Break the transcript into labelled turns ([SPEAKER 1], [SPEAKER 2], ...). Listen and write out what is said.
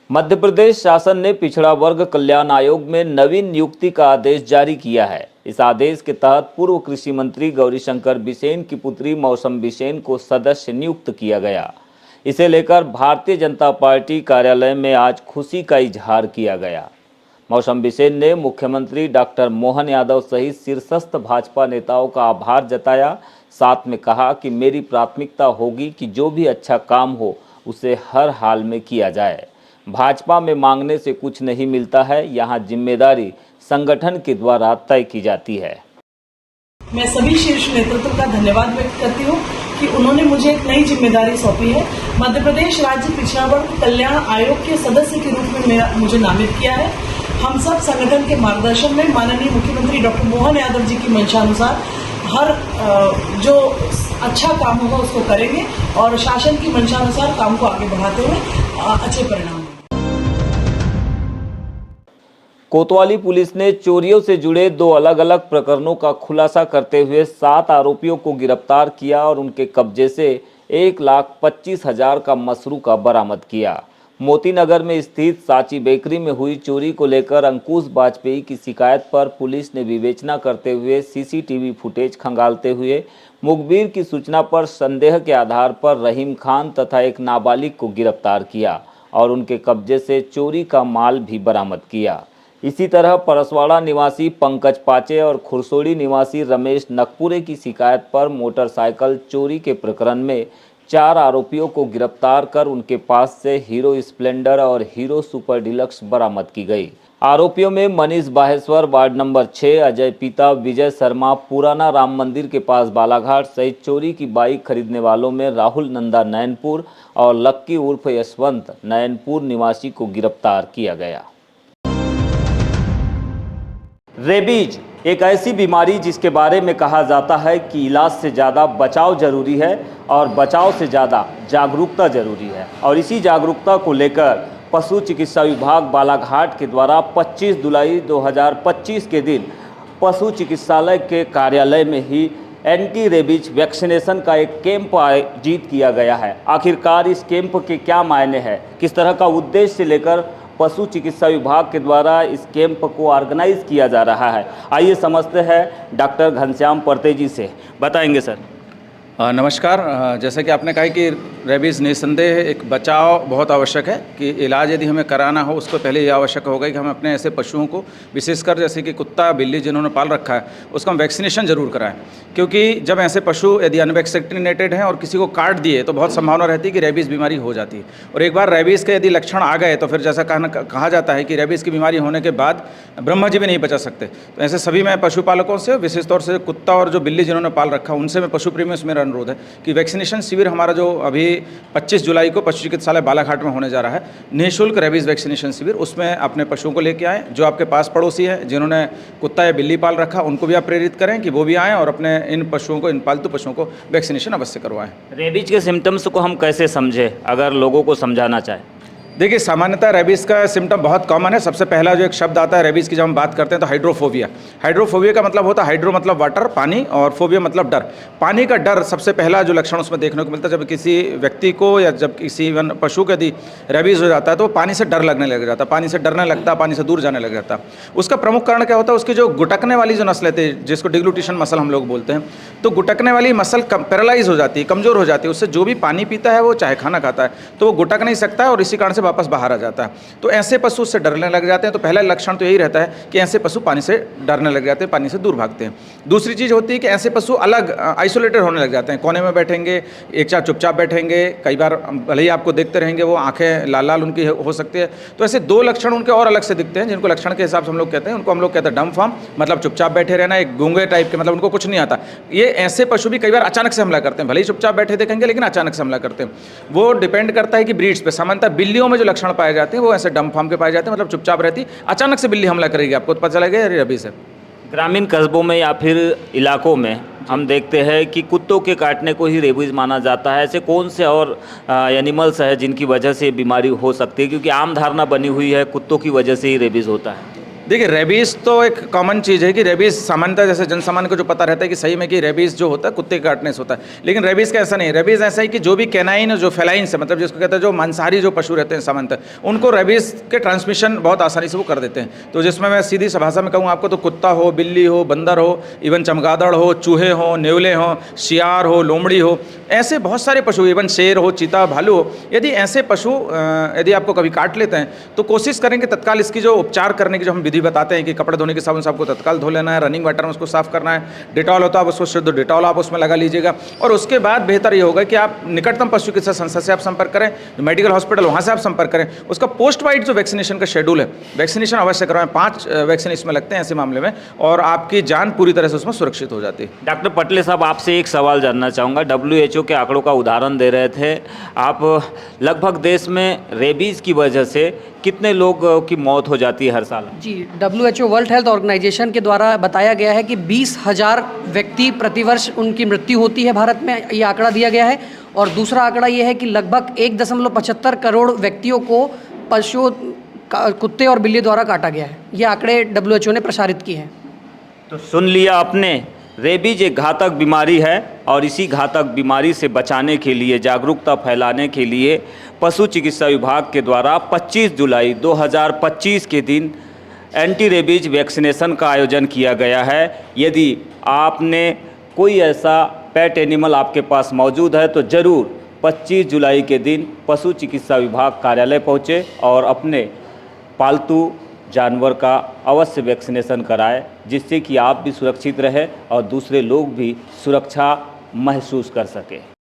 [SPEAKER 1] मध्य प्रदेश शासन ने पिछड़ा वर्ग कल्याण आयोग में नवीन नियुक्ति का आदेश जारी किया है। इस आदेश के तहत पूर्व कृषि मंत्री गौरीशंकर बिसेन की पुत्री मौसम बिसेन को सदस्य नियुक्त किया गया। इसे लेकर भारतीय जनता पार्टी कार्यालय में आज खुशी का इजहार किया गया। मौसम बिसेन ने मुख्यमंत्री डॉक्टर मोहन यादव सहित शीर्षस्थ भाजपा नेताओं का आभार जताया। साथ में कहा कि मेरी प्राथमिकता होगी कि जो भी अच्छा काम हो उसे हर हाल में किया जाए। भाजपा में मांगने से कुछ नहीं मिलता है, यहाँ जिम्मेदारी संगठन के द्वारा तय की जाती है।
[SPEAKER 2] मैं सभी शीर्ष नेतृत्व का धन्यवाद व्यक्त करती हूँ कि उन्होंने मुझे एक नई जिम्मेदारी सौंपी है। मध्य प्रदेश राज्य पिछड़ा वर्ग कल्याण आयोग के सदस्य के रूप में मुझे नामित किया है। हम सब संगठन के मार्गदर्शन में माननीय मुख्यमंत्री डॉक्टर मोहन यादव जी की मंशा अनुसार हर जो अच्छा काम होगा उसको करेंगे और शासन की मंशा अनुसार काम को आगे बढ़ाते हुए अच्छे परिणाम।
[SPEAKER 1] कोतवाली पुलिस ने चोरियों से जुड़े 2 अलग अलग प्रकरणों का खुलासा करते हुए 7 आरोपियों को गिरफ्तार किया और उनके कब्जे से 1,25,000 का मसरूका बरामद किया। मोती नगर में स्थित सांची बेकरी में हुई चोरी को लेकर अंकुश वाजपेयी की शिकायत पर पुलिस ने विवेचना करते हुए सीसीटीवी फुटेज खंगालते हुए मुखबिर की सूचना पर संदेह के आधार पर रहीम खान तथा एक नाबालिग को गिरफ्तार किया और उनके कब्जे से चोरी का माल भी बरामद किया। इसी तरह परसवाड़ा निवासी पंकज पाचे और खुरसोड़ी निवासी रमेश नकपुरे की शिकायत पर मोटरसाइकिल चोरी के प्रकरण में 4 आरोपियों को गिरफ्तार कर उनके पास से हीरो स्प्लेंडर और हीरो सुपर डिलक्स बरामद की गई। आरोपियों में मनीष बाहेश्वर वार्ड नंबर 6, अजय पीता, विजय शर्मा पुराना राम मंदिर के पास बालाघाट सहित चोरी की बाइक खरीदने वालों में राहुल नंदा नैनपुर और लक्की उर्फ यशवंत नैनपुर निवासी को गिरफ्तार किया गया। रेबीज एक ऐसी बीमारी जिसके बारे में कहा जाता है कि इलाज से ज़्यादा बचाव जरूरी है और बचाव से ज़्यादा जागरूकता जरूरी है, और इसी जागरूकता को लेकर पशु चिकित्सा विभाग बालाघाट के द्वारा 25 जुलाई 2025 के दिन पशु चिकित्सालय के कार्यालय में ही एंटी रेबीज वैक्सीनेशन का एक कैंप आयोजित किया गया है। आखिरकार इस कैंप के क्या मायने हैं, किस तरह का उद्देश्य लेकर पशु चिकित्सा विभाग के द्वारा इस कैंप को ऑर्गेनाइज किया जा रहा है, आइए समझते हैं डॉक्टर घनश्याम परते जी से। बताएंगे सर।
[SPEAKER 3] नमस्कार। जैसा कि आपने कहा कि रेबीज़ निस्संदेह एक बचाव बहुत आवश्यक है कि इलाज यदि हमें कराना हो उसको पहले ये आवश्यक होगा कि हम अपने ऐसे पशुओं को विशेषकर जैसे कि कुत्ता बिल्ली जिन्होंने पाल रखा है उसका हम वैक्सीनेशन ज़रूर कराएं, क्योंकि जब ऐसे पशु यदि अनवैक्सीनेटेड हैं और किसी को काट दिए तो बहुत संभावना रहती है कि रेबीज़ बीमारी हो जाती है। और एक बार रेबीज़ के यदि लक्षण आ गए तो फिर जैसा कहा जाता है कि रेबीज़ की बीमारी होने के बाद ब्रह्मा जी भी नहीं बचा सकते। तो ऐसे सभी मैं पशुपालकों से, विशेष तौर से कुत्ता और जो बिल्ली जिन्होंने पाल रखा उनसे मैं पशु प्रेमियों से मेरा अनुरोध है कि वैक्सीनेशन शिविर हमारा जो अभी 25 जुलाई को पशु चिकित्सालय बालाघाट में होने जा रहा है, निःशुल्क रेबीज़ वैक्सीनेशन शिविर, उसमें अपने पशुओं को लेकर आएँ। जो आपके पास पड़ोसी है जिन्होंने कुत्ता या बिल्ली पाल रखा उनको भी आप प्रेरित करें कि वो भी आएँ और अपने इन पशुओं को, इन पालतू पशुओं को वैक्सीनेशन अवश्य करवाएं।
[SPEAKER 1] रेबीज के सिम्टम्स को हम कैसे समझें, अगर लोगों को समझाना चाहें?
[SPEAKER 3] देखिए, सामान्यतः रेबीज़ का सिम्टम बहुत कॉमन है। सबसे पहला जो एक शब्द आता है रेबीज़ की जब हम बात करते हैं तो हाइड्रोफोबिया। हाइड्रोफोबिया का मतलब होता है हाइड्रो मतलब वाटर, पानी, और फोबिया मतलब डर। पानी का डर सबसे पहला जो लक्षण उसमें देखने को मिलता है। जब किसी व्यक्ति को या जब किसी इवन पशु को यदि रेबीज़ हो जाता है तो पानी से डर लगने लग जाता है, पानी से डरने लगता है, पानी से दूर जाने लग जाता है। उसका प्रमुख कारण क्या होता है? उसकी जो गुटकने वाली जो नस्ल है जिसको डिग्लूटिशन मसल हम लोग बोलते हैं, तो गुटकने वाली मसल पैरालाइज हो जाती है, कमज़ोर हो जाती है। उससे जो भी पानी पीता है वो चाहे खाना खाता है तो वो गुटक नहीं सकता है और इसी कारण से वापस बाहर आ जाता है। तो ऐसे पशु उससे डरने लग जाते हैं। तो पहला लक्षण तो यही रहता है कि ऐसे पशु पानी से डरने लग जाते हैं, पानी से दूर भागते हैं। दूसरी चीज़ होती है कि ऐसे पशु अलग आइसोलेटेड होने लग जाते हैं, कोने में बैठेंगे, एक साथ चुपचाप बैठेंगे, कई बार भले ही आपको देखते रहेंगे, वो आंखें लाल लाल उनकी हो सकती है। तो ऐसे 2 लक्षण उनके और अलग से दिखते हैं जिनको लक्षण के हिसाब से हम लोग कहते हैं, उनको हम लोग कहते हैं डम फॉर्म, मतलब चुपचाप बैठे रहना, एक गूंगे टाइप के, मतलब उनको कुछ नहीं आता। ये ऐसे पशु भी कई बार अचानक से हमला करते हैं, भले ही चुपचाप बैठे देखेंगे लेकिन अचानक से हमला करते हैं। वो डिपेंड करता है कि ब्रीड्स पे। सामान्यतः बिल्लियों में जो लक्षण पाए जाते हैं वो ऐसे डम फॉर्म के पाए जाते हैं, मतलब चुपचाप रहती, अचानक से बिल्ली हमला करेगी, आपको पता चलेगा ये रेबीज़ है।
[SPEAKER 1] ग्रामीण कस्बों में या फिर इलाकों में हम देखते हैं कि कुत्तों के काटने को ही रेबीज़ माना जाता है। ऐसे कौन से और एनिमल्स हैं जिनकी वजह से बीमारी हो सकती है? क्योंकि आम धारणा बनी हुई है कुत्तों की वजह से ही रेबीज़ होता है।
[SPEAKER 3] देखिए रेबीज़ तो एक कॉमन चीज़ है कि रेबीज़ सामान्यतः जैसे जन सामान्य को जो पता रहता है कि सही में कि रेबीज़ जो होता है कुत्ते के काटने से होता है, लेकिन रेबीज़ का ऐसा नहीं है। रेबीज़ ऐसा है कि जो भी कैनाइन जो फेलाइन से मतलब जिसको कहते हैं जो मांसाहारी जो पशु रहते हैं सामान्यतः उनको रेबीज़ के ट्रांसमिशन बहुत आसानी से वो कर देते हैं। तो जिसमें मैं सीधी भाषा में कहूँ आपको तो कुत्ता हो, बिल्ली हो, बंदर हो, इवन चमगादड़ हो, चूहे हो, नेवले हो, शियार हो, लोमड़ी हो, ऐसे बहुत सारे पशु, इवन शेर हो, चीता, भालू हो, यदि ऐसे पशु यदि आपको कभी काट लेते हैं तो कोशिश करेंगे तत्काल इसकी जो उपचार करने की जो हम विधि बताते हैं कि कपड़े धोने के साबुन से आपको तत्काल धो लेना है, रनिंग वाटर में उसको साफ करना है, डिटॉल होता है उसको शुद्ध डिटॉल आप उसमें लगा लीजिएगा। और उसके बाद बेहतर ये होगा कि आप निकटतम पशु चिकित्सा संस्था से आप संपर्क करें, मेडिकल हॉस्पिटल वहाँ से आप संपर्क करें। उसका पोस्ट वाइड जो वैक्सीनेशन का शेड्यूल है, वैक्सीनेशन अवश्य करवाएं, 5 वैक्सीन इसमें लगते हैं ऐसे मामले में, और आपकी जान पूरी तरह से उसमें सुरक्षित हो जाती है।
[SPEAKER 1] डॉक्टर पटले साहब, आपसे एक सवाल जानना चाहूँगा। WHO के आंकड़ों का उदाहरण दे रहे थे आप, लगभग देश में रेबीज़ की वजह से कितने लोग की मौत हो जाती है हर साल?
[SPEAKER 4] जी, WHO वर्ल्ड हेल्थ ऑर्गेनाइजेशन के द्वारा बताया गया है कि 20,000 व्यक्ति प्रतिवर्ष उनकी मृत्यु होती है भारत में, ये आंकड़ा दिया गया है। और दूसरा आंकड़ा ये है कि लगभग 1.75 करोड़ व्यक्तियों को पशुओं कुत्ते और बिल्ली द्वारा काटा गया है। ये आंकड़े WHO ने प्रसारित किए हैं।
[SPEAKER 1] तो सुन लिया आपने, रेबीज एक घातक बीमारी है और इसी घातक बीमारी से बचाने के लिए, जागरूकता फैलाने के लिए पशु चिकित्सा विभाग के द्वारा 25 जुलाई 2025 के दिन एंटी रेबीज वैक्सीनेशन का आयोजन किया गया है। यदि आपने कोई ऐसा पेट एनिमल आपके पास मौजूद है तो ज़रूर 25 जुलाई के दिन पशु चिकित्सा विभाग कार्यालय पहुँचे और अपने पालतू जानवर का अवश्य वैक्सीनेशन कराएं, जिससे कि आप भी सुरक्षित रहें और दूसरे लोग भी सुरक्षा महसूस कर सकें।